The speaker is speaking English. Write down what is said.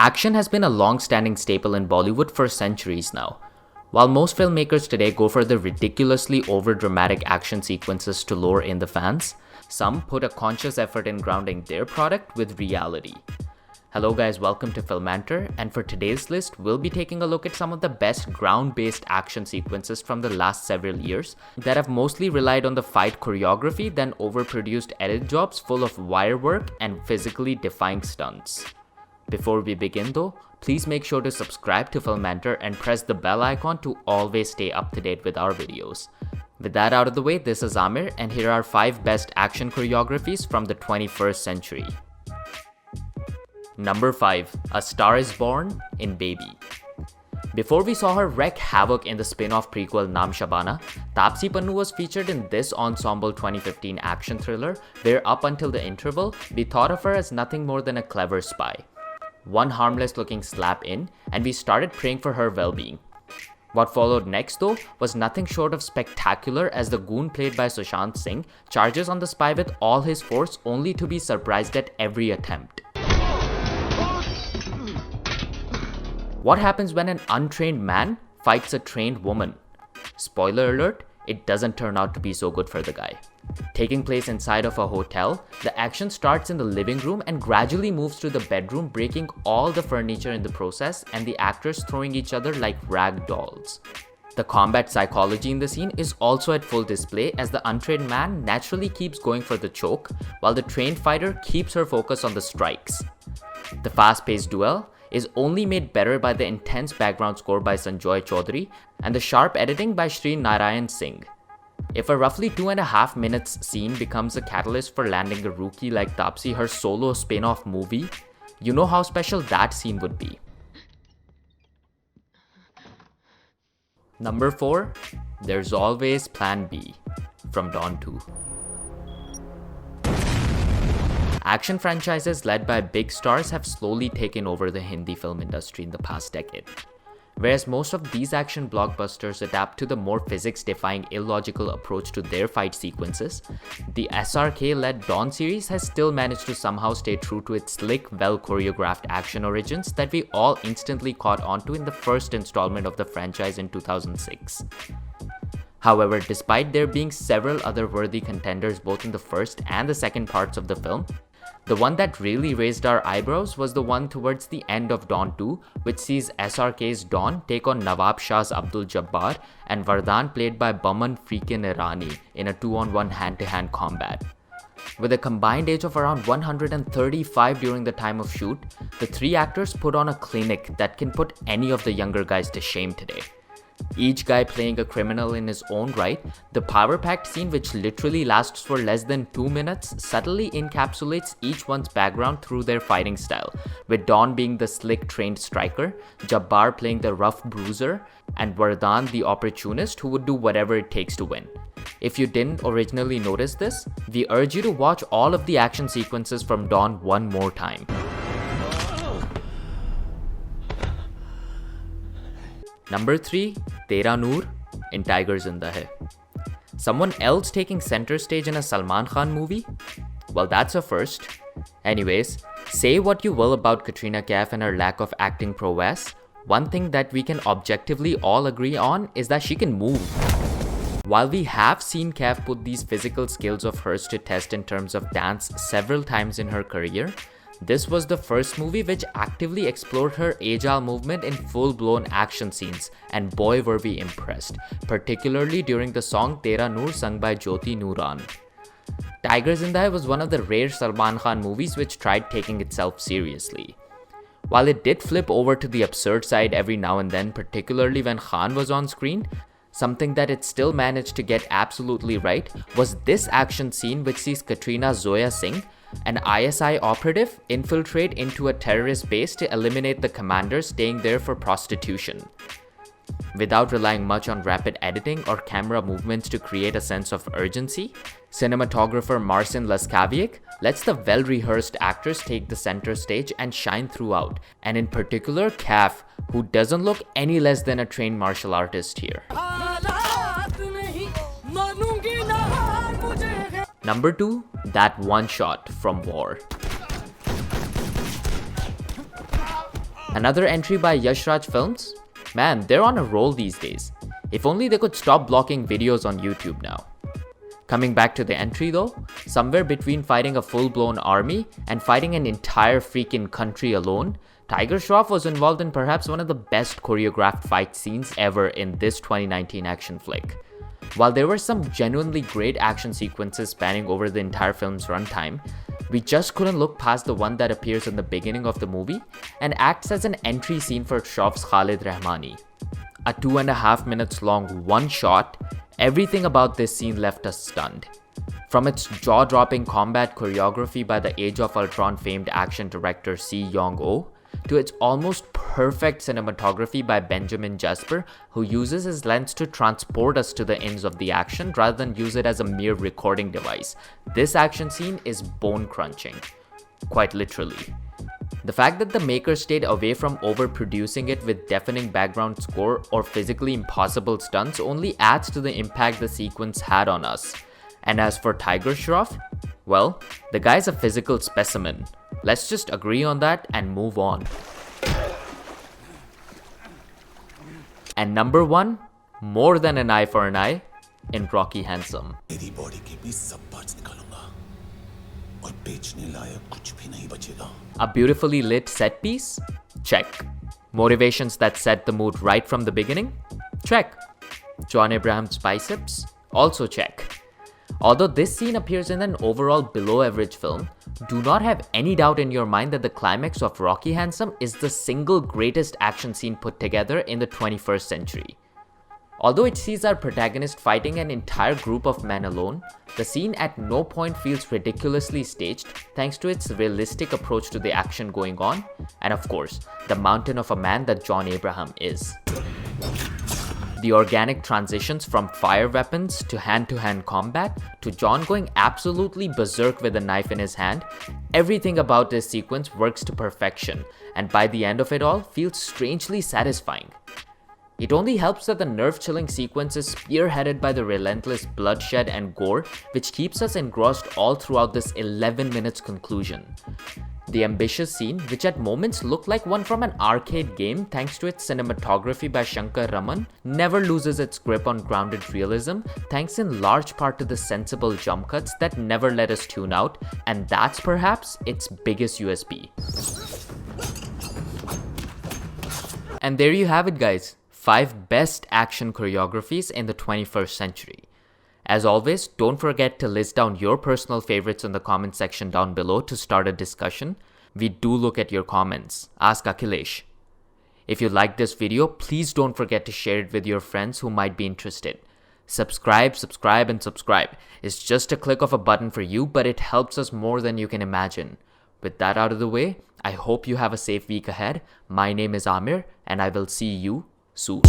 Action has been a long-standing staple in Bollywood for centuries now. While most filmmakers today go for the ridiculously over-dramatic action sequences to lure in the fans, some put a conscious effort in grounding their product with reality. Hello guys, welcome to Filmanter, and for today's list, we'll be taking a look at some of the best ground-based action sequences from the last several years that have mostly relied on the fight choreography than overproduced edit jobs full of wire work and physically defying stunts. Before we begin though, please make sure to subscribe to Filmanter and press the bell icon to always stay up to date with our videos. With that out of the way, this is Amir, and here are 5 best action choreographies from the 21st century. Number 5. A Star is Born in Baby. Before we saw her wreak havoc in the spin-off prequel Naam Shabana, Taapsee Pannu was featured in this ensemble 2015 action thriller where up until the interval, we thought of her as nothing more than a clever spy. One harmless looking slap in, and we started praying for her well-being. What followed next though was nothing short of spectacular as the goon played by Sushant Singh charges on the spy with all his force only to be surprised at every attempt. What happens when an untrained man fights a trained woman? Spoiler alert, it doesn't turn out to be so good for the guy. Taking place inside of a hotel, the action starts in the living room and gradually moves to the bedroom, breaking all the furniture in the process and the actors throwing each other like rag dolls. The combat psychology in the scene is also at full display as the untrained man naturally keeps going for the choke, while the trained fighter keeps her focus on the strikes. The fast-paced duel is only made better by the intense background score by Sanjoy Chaudhary and the sharp editing by Sri Narayan Singh. If a roughly 2.5 minutes scene becomes a catalyst for landing a rookie like Taapsee her solo spin-off movie, you know how special that scene would be. Number 4. There's Always Plan B from Dawn 2. Action franchises led by big stars have slowly taken over the Hindi film industry in the past decade. Whereas most of these action blockbusters adapt to the more physics-defying illogical approach to their fight sequences, the SRK-led Dawn series has still managed to somehow stay true to its slick, well-choreographed action origins that we all instantly caught onto in the first installment of the franchise in 2006. However, despite there being several other worthy contenders both in the first and the second parts of the film, the one that really raised our eyebrows was the one towards the end of Dawn 2, which sees SRK's Dawn take on Nawab Shah's Abdul Jabbar and Vardhan played by Baman freakin' Irani in a 2-on-1 hand-to-hand combat. With a combined age of around 135 during the time of shoot, the 3 actors put on a clinic that can put any of the younger guys to shame today. Each guy playing a criminal in his own right, the power-packed scene, which literally lasts for less than 2 minutes, subtly encapsulates each one's background through their fighting style, with Dawn being the slick trained striker, Jabbar playing the rough bruiser, and Vardhan the opportunist who would do whatever it takes to win. If you didn't originally notice this, we urge you to watch all of the action sequences from Dawn one more time. Number 3. Tera Noor in Tiger Zinda Hai. Someone else taking center stage in a Salman Khan movie? Well, that's a first. Anyways, say what you will about Katrina Kaif and her lack of acting prowess, one thing that we can objectively all agree on is that she can move. While we have seen Kaif put these physical skills of hers to test in terms of dance several times in her career, this was the first movie which actively explored her agile movement in full-blown action scenes, and boy were we impressed, particularly during the song Tera Noor sung by Jyoti Nooran. Tiger Zinda Hai was one of the rare Salman Khan movies which tried taking itself seriously. While it did flip over to the absurd side every now and then, particularly when Khan was on screen, something that it still managed to get absolutely right was this action scene which sees Katrina Zoya Singh, an ISI operative, infiltrate into a terrorist base to eliminate the commander staying there for prostitution. Without relying much on rapid editing or camera movements to create a sense of urgency, cinematographer Marcin Laskavic lets the well-rehearsed actors take the center stage and shine throughout, and in particular Kaif, who doesn't look any less than a trained martial artist here. Number 2, that one shot from War. Another entry by Yash Raj Films? Man, they're on a roll these days. If only they could stop blocking videos on YouTube now. Coming back to the entry though, somewhere between fighting a full-blown army and fighting an entire freaking country alone, Tiger Shroff was involved in perhaps one of the best choreographed fight scenes ever in this 2019 action flick. While there were some genuinely great action sequences spanning over the entire film's runtime, we just couldn't look past the one that appears in the beginning of the movie and acts as an entry scene for Shroff's Khalid Rahmani. A 2.5 minutes long one shot, everything about this scene left us stunned. From its jaw-dropping combat choreography by the Age of Ultron famed action director See Yong-oh, to its almost perfect cinematography by Benjamin Jasper, who uses his lens to transport us to the ends of the action rather than use it as a mere recording device. This action scene is bone-crunching. Quite literally. The fact that the makers stayed away from overproducing it with deafening background score or physically impossible stunts only adds to the impact the sequence had on us. And as for Tiger Shroff, well, the guy's a physical specimen. Let's just agree on that and move on. And number 1, more than an eye for an eye, in Rocky Handsome. A beautifully lit set piece? Check. Motivations that set the mood right from the beginning? Check. John Abraham's biceps? Also check. Although this scene appears in an overall below average film, do not have any doubt in your mind that the climax of Rocky Handsome is the single greatest action scene put together in the 21st century. Although it sees our protagonist fighting an entire group of men alone, the scene at no point feels ridiculously staged thanks to its realistic approach to the action going on, and of course, the mountain of a man that John Abraham is. The organic transitions from fire weapons to hand-to-hand combat to John going absolutely berserk with a knife in his hand, everything about this sequence works to perfection, and by the end of it all, feels strangely satisfying. It only helps that the nerve-chilling sequence is spearheaded by the relentless bloodshed and gore, which keeps us engrossed all throughout this 11 minutes conclusion. The ambitious scene, which at moments looked like one from an arcade game thanks to its cinematography by Shankar Raman, never loses its grip on grounded realism thanks in large part to the sensible jump cuts that never let us tune out, and that's perhaps its biggest USP. And there you have it, guys. 5 best action choreographies in the 21st century. As always, don't forget to list down your personal favorites in the comment section down below to start a discussion. We do look at your comments. Ask Akhilesh. If you liked this video, please don't forget to share it with your friends who might be interested. Subscribe, and subscribe. It's just a click of a button for you, but it helps us more than you can imagine. With that out of the way, I hope you have a safe week ahead. My name is Amir, and I will see you soon.